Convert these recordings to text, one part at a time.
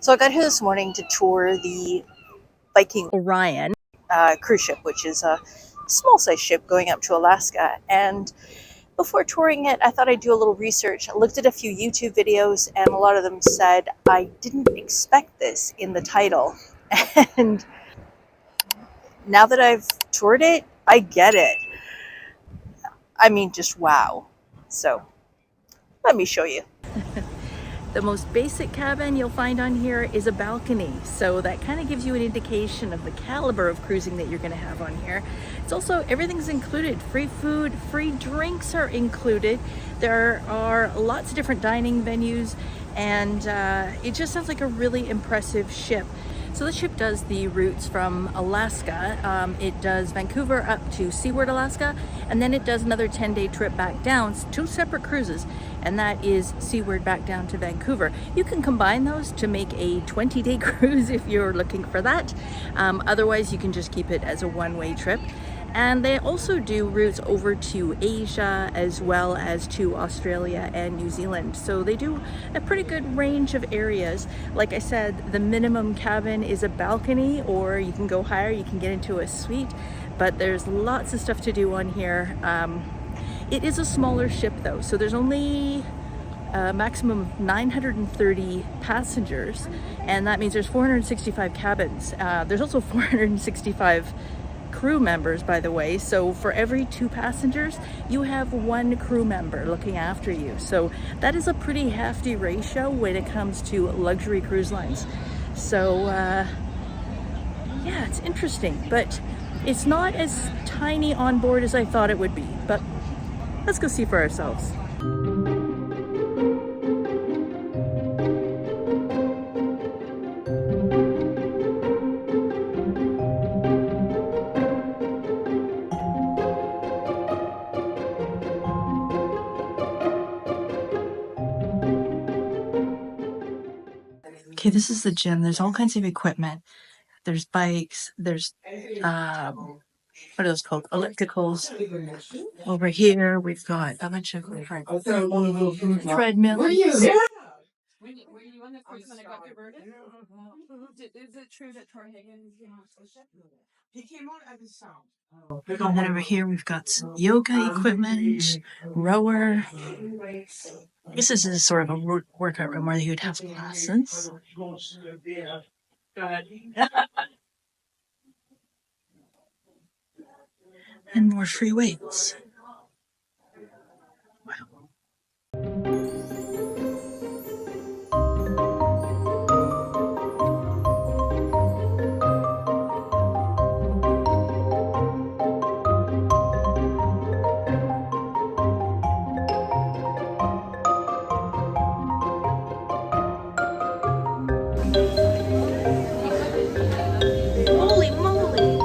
So I got here this morning to tour the Viking Orion cruise ship, which is a small-sized ship going up to Alaska. And before touring it, I thought I'd do a little research. I looked at a few YouTube videos, and a lot of them said I didn't expect this in the title. And now that I've toured it, I get it. I mean, just wow. So let me show you. The most basic cabin you'll find on here is a balcony, so that kind of gives you an indication of the caliber of cruising that you're going to have on here. It's also, everything's included. Free food, free drinks are included. There are lots of different dining venues, and it just sounds like a really impressive ship. So the ship does the routes from Alaska. It does Vancouver up to Seward, Alaska, and then it does another 10-day trip back down, 2 separate cruises, and that is Seward back down to Vancouver. You can combine those to make a 20-day cruise if you're looking for that. Otherwise, you can just keep it as a one-way trip. And they also do routes over to Asia as well as to Australia and New Zealand. So they do a pretty good range of areas. Like I said, the minimum cabin is a balcony, or you can go higher, you can get into a suite, but there's lots of stuff to do on here. It is a smaller ship though, so there's only a maximum of 930 passengers, and that means there's 465 cabins. There's also 465 crew members, by the way, so for every 2 passengers you have 1 crew member looking after you. So that is a pretty hefty ratio when it comes to luxury cruise lines. So yeah, it's interesting, but it's not as tiny on board as I thought it would be. But let's go see for ourselves. Okay, this is the gym. There's all kinds of equipment. There's bikes. There's what are those called? Ellipticals. Over here, we've got a bunch of different treadmills. Were you on the cruise when I got diverted? Is it true that he came on at the sound? And then over here we've got some yoga equipment, rower. I guess this is sort of a workout room where you'd have classes. And more free weights. Holy moly!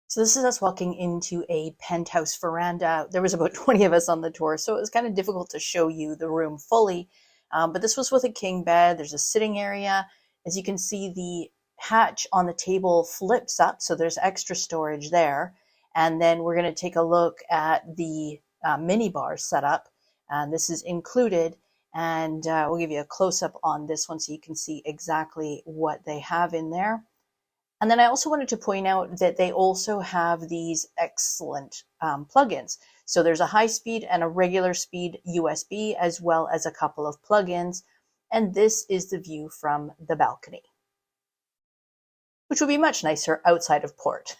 So this is us walking into a penthouse veranda. There was about 20 of us on the tour, so it was kind of difficult to show you the room fully. But this was with a king bed. There's a sitting area. As you can see, the hatch on the table flips up, so there's extra storage there. And then we're going to take a look at the mini bar setup. This is included, and we'll give you a close-up on this one so you can see exactly what they have in there. And then I also wanted to point out that they also have these excellent plugins. So there's a high speed and a regular speed USB, as well as a couple of plugins. And this is the view from the balcony, which would be much nicer outside of port.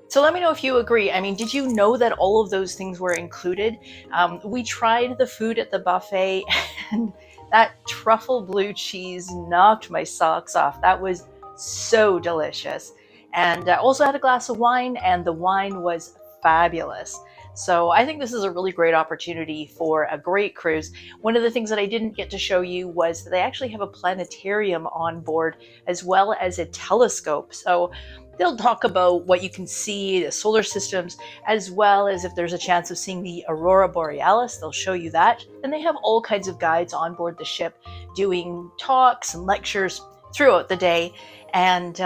So let me know if you agree. I mean, did you know that all of those things were included? We tried the food at the buffet and that truffle blue cheese knocked my socks off. That was so delicious. And I also had a glass of wine, and the wine was fabulous. So I think this is a really great opportunity for a great cruise. One of the things that I didn't get to show you was that they actually have a planetarium on board as well as a telescope. So they'll talk about what you can see, the solar systems, as well as if there's a chance of seeing the aurora borealis, they'll show you that. And they have all kinds of guides on board the ship doing talks and lectures throughout the day. And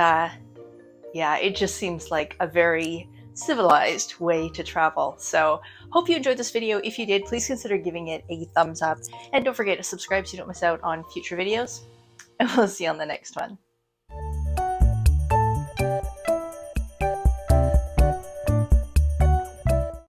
yeah, it just seems like a very civilized way to travel. So hope you enjoyed this video. If you did, please consider giving it a thumbs up. And don't forget to subscribe so you don't miss out on future videos. And we'll see you on the next one.